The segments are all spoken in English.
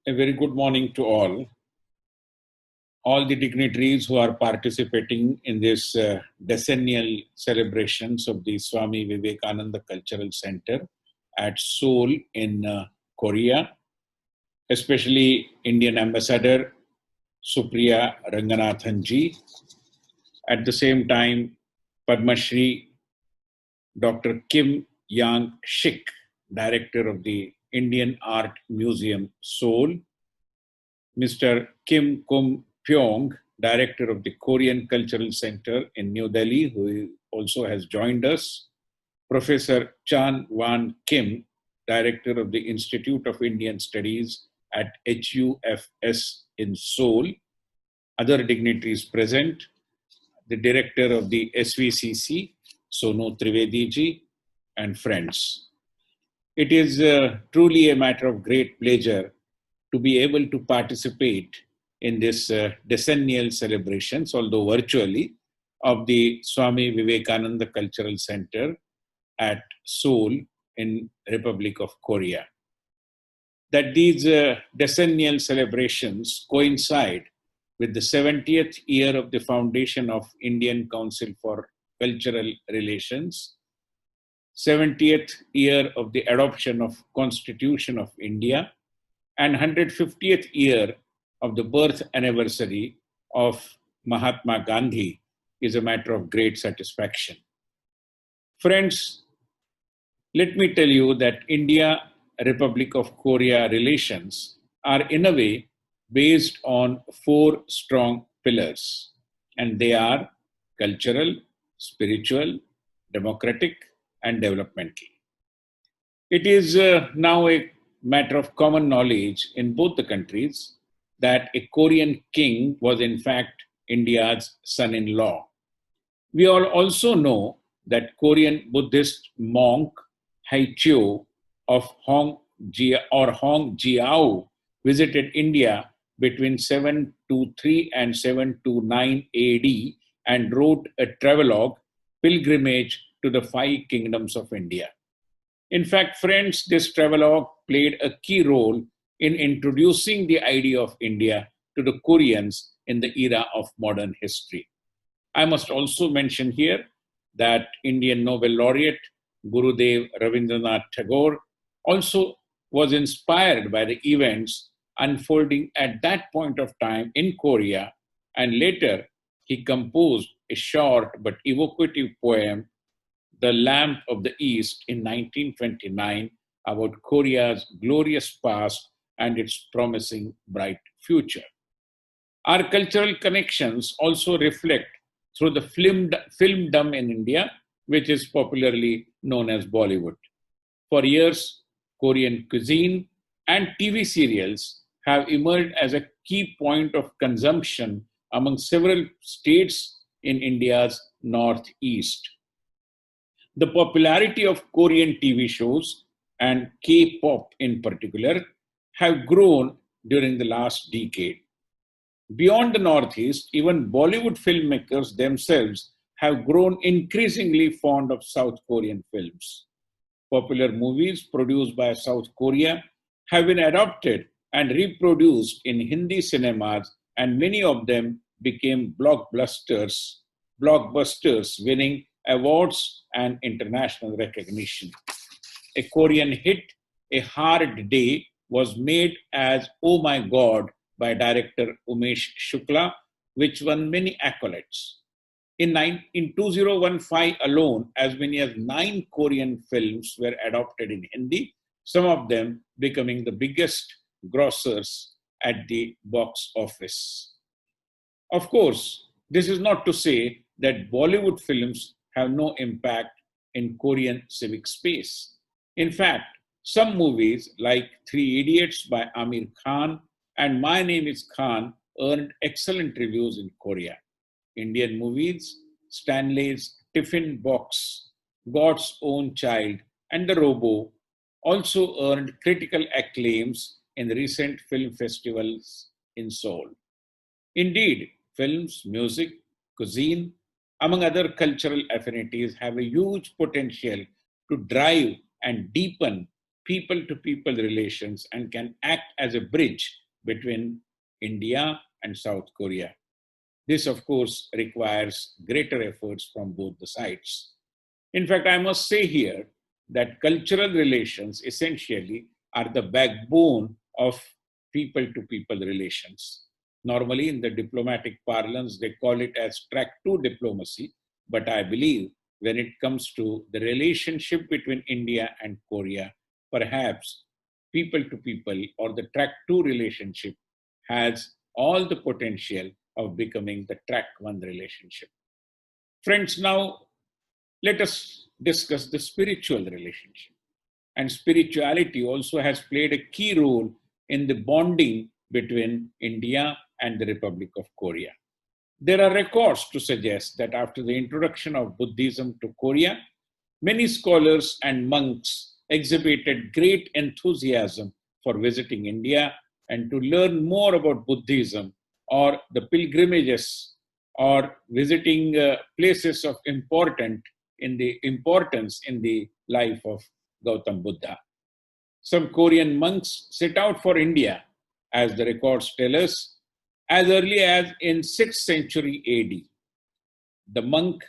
A very good morning to all. All the dignitaries who are participating in this decennial celebrations of the Swami Vivekananda Cultural Center at Seoul in Korea, especially Indian Ambassador Supriya Ranganathan ji. At the same time, Padma Shri Dr. Kim Yang Shik, Director of the Indian Art Museum, Seoul, Mr. Kim Kum Pyong, Director of the Korean Cultural Center in New Delhi, who also has joined us, Professor Chan Wan Kim, Director of the Institute of Indian Studies at HUFS in Seoul, other dignitaries present, the Director of the SVCC, Sonu Trivedi ji, and friends. It is truly a matter of great pleasure to be able to participate in this decennial celebrations, although virtually, of the Swami Vivekananda Cultural Center at Seoul in Republic of Korea. That these decennial celebrations coincide with the 70th year of the foundation of Indian Council for Cultural Relations, 70th year of the adoption of Constitution of India, and 150th year of the birth anniversary of Mahatma Gandhi is a matter of great satisfaction. Friends, let me tell you that India-Republic of Korea relations are in a way based on four strong pillars, and they are cultural, spiritual, democratic, and developmental. It is now a matter of common knowledge in both the countries that a Korean king was in fact India's son-in-law. We all also know that Korean Buddhist monk Haichyo of Hong Jiao visited India between 723 and 729 AD and wrote a travelogue, Pilgrimage to the Five Kingdoms of India. In fact, friends, this travelogue played a key role in introducing the idea of India to the Koreans in the era of modern history. I must also mention here that Indian Nobel laureate Gurudev Rabindranath Tagore also was inspired by the events unfolding at that point of time in Korea, and later he composed a short but evocative poem, The Lamp of the East, in 1929 about Korea's glorious past and its promising bright future. Our cultural connections also reflect through the filmdom in India, which is popularly known as Bollywood. For years, Korean cuisine and TV serials have emerged as a key point of consumption among several states in India's northeast. The popularity of Korean TV shows and K-pop in particular have grown during the last decade. Beyond the Northeast, even Bollywood filmmakers themselves have grown increasingly fond of South Korean films. Popular movies produced by South Korea have been adopted and reproduced in Hindi cinemas, and many of them became blockbusters winning awards and international recognition. A Korean hit, A Hard Day, was made as Oh My God by director Umesh Shukla, which won many accolades. In 2015 alone, as many as 9 Korean films were adopted in Hindi, some of them becoming the biggest grossers at the box office. Of course, this is not to say that Bollywood films have no impact in Korean civic space. In fact, some movies like Three Idiots by Amir Khan and My Name is Khan earned excellent reviews in Korea. Indian movies, Stanley's Tiffin Box, God's Own Child, and The Robo also earned critical acclaims in recent film festivals in Seoul. Indeed, films, music, cuisine, among other cultural affinities, have a huge potential to drive and deepen people-to-people relations and can act as a bridge between India and South Korea. This, of course, requires greater efforts from both the sides. In fact, I must say here that cultural relations essentially are the backbone of people to people relations. Normally, in the diplomatic parlance, they call it as track two diplomacy, but I believe when it comes to the relationship between India and Korea, perhaps people to people or the track two relationship has all the potential of becoming the track one relationship. Friends, now let us discuss the spiritual relationship. And spirituality also has played a key role in the bonding between India and the Republic of Korea. There are records to suggest that after the introduction of Buddhism to Korea, many scholars and monks exhibited great enthusiasm for visiting India and to learn more about Buddhism or the pilgrimages or visiting places of importance in the life of Gautam Buddha. Some Korean monks set out for India, as the records tell us, as early as in 6th century AD. The monk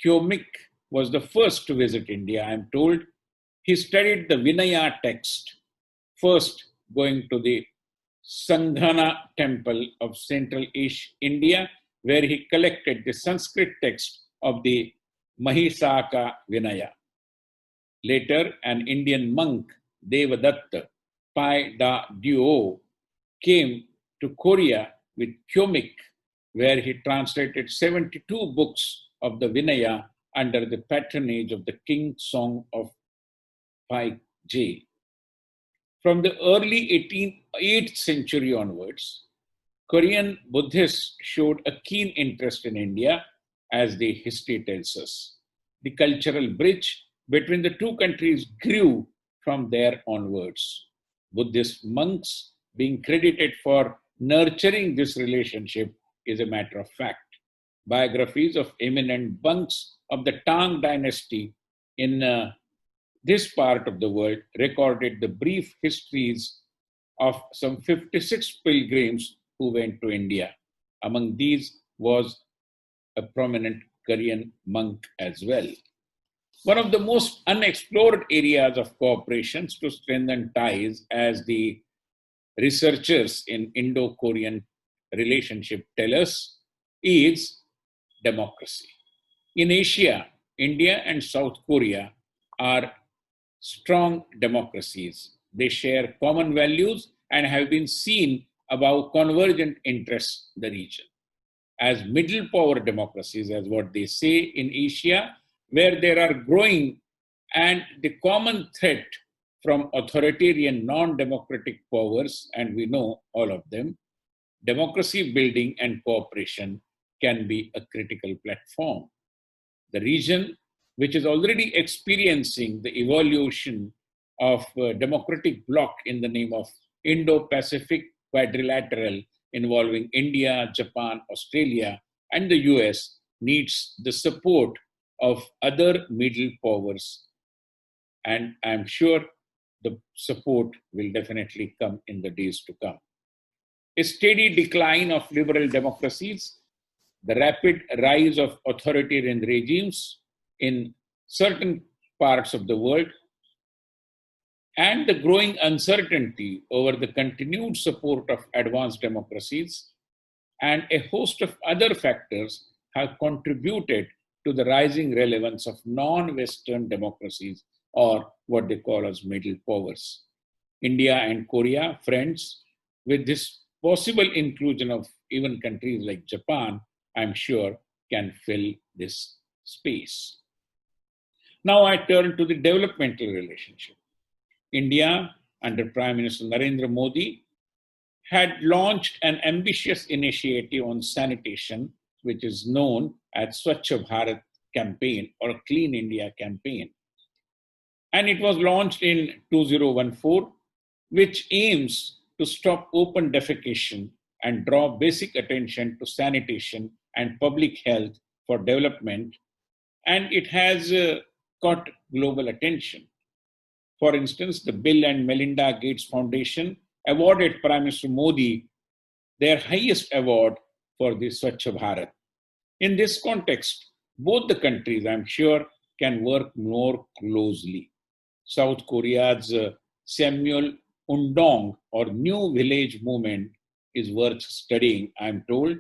Kyomik was the first to visit India, I am told. He studied the Vinaya text, first going to the Sanghana temple of Central India, where he collected the Sanskrit text of the Mahisaka Vinaya. Later, an Indian monk, Devadatta Pai Da Duo, came to Korea with Kyomik, where he translated 72 books of the Vinaya under the patronage of the King Song of Pai Je. From the early 8th century onwards, Korean Buddhists showed a keen interest in India, as the history tells us. The cultural bridge between the two countries grew from there onwards. Buddhist monks being credited for nurturing this relationship is a matter of fact. Biographies of eminent monks of the Tang dynasty in this part of the world recorded the brief histories of some 56 pilgrims who went to India. Among these was a prominent Korean monk as well. One of the most unexplored areas of cooperation to strengthen ties, as the researchers in Indo-Korean relationship tell us, is democracy. In Asia, India and South Korea are strong democracies. They share common values and have been seen above convergent interests in the region. As middle power democracies, as what they say in Asia, where there are growing and the common threat from authoritarian non-democratic powers, and we know all of them, democracy building and cooperation can be a critical platform. The region, which is already experiencing the evolution of a democratic bloc in the name of Indo-Pacific Quadrilateral involving India, Japan, Australia, and the US, needs the support of other middle powers. And I'm sure the support will definitely come in the days to come. A steady decline of liberal democracies, the rapid rise of authoritarian regimes in certain parts of the world, and the growing uncertainty over the continued support of advanced democracies, and a host of other factors have contributed to the rising relevance of non-Western democracies, or what they call as middle powers. India and Korea, friends, with this possible inclusion of even countries like Japan, I'm sure can fill this space. Now I turn to the developmental relationship. India, under Prime Minister Narendra Modi, had launched an ambitious initiative on sanitation, which is known as Swachh Bharat campaign or Clean India campaign. And it was launched in 2014, which aims to stop open defecation and draw basic attention to sanitation and public health for development. And it has caught global attention. For instance, the Bill and Melinda Gates Foundation awarded Prime Minister Modi their highest award for the Swachh Bharat. In this context, both the countries, I'm sure, can work more closely. South Korea's Samuel Undong or New Village Movement is worth studying, I'm told.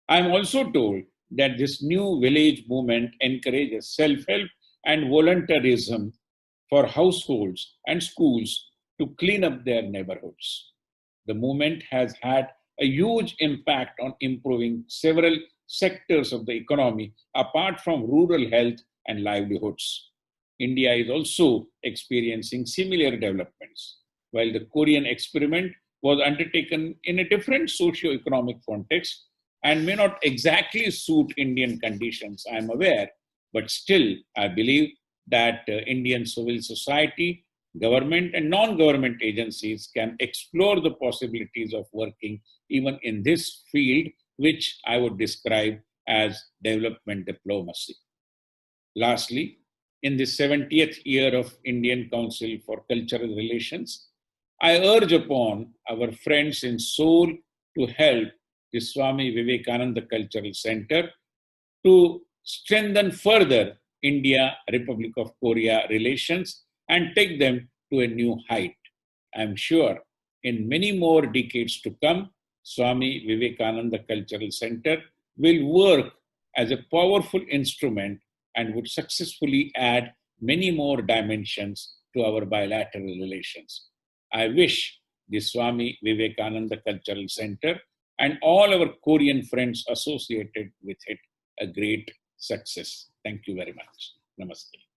I'm also told that this New Village Movement encourages self-help and volunteerism for households and schools to clean up their neighborhoods. The movement has had a huge impact on improving several sectors of the economy apart from rural health and livelihoods. India is also experiencing similar developments. While the Korean experiment was undertaken in a different socio-economic context and may not exactly suit Indian conditions, I am aware, but still I believe that Indian civil society, government, and non government agencies can explore the possibilities of working even in this field, which I would describe as development diplomacy. Lastly, in the 70th year of Indian Council for Cultural Relations, I urge upon our friends in Seoul to help the Swami Vivekananda Cultural Center to strengthen further India Republic of Korea relations and take them to a new height. I'm sure in many more decades to come, Swami Vivekananda Cultural Center will work as a powerful instrument and would successfully add many more dimensions to our bilateral relations. I wish the Swami Vivekananda Cultural Center and all our Korean friends associated with it a great success. Thank you very much. Namaste.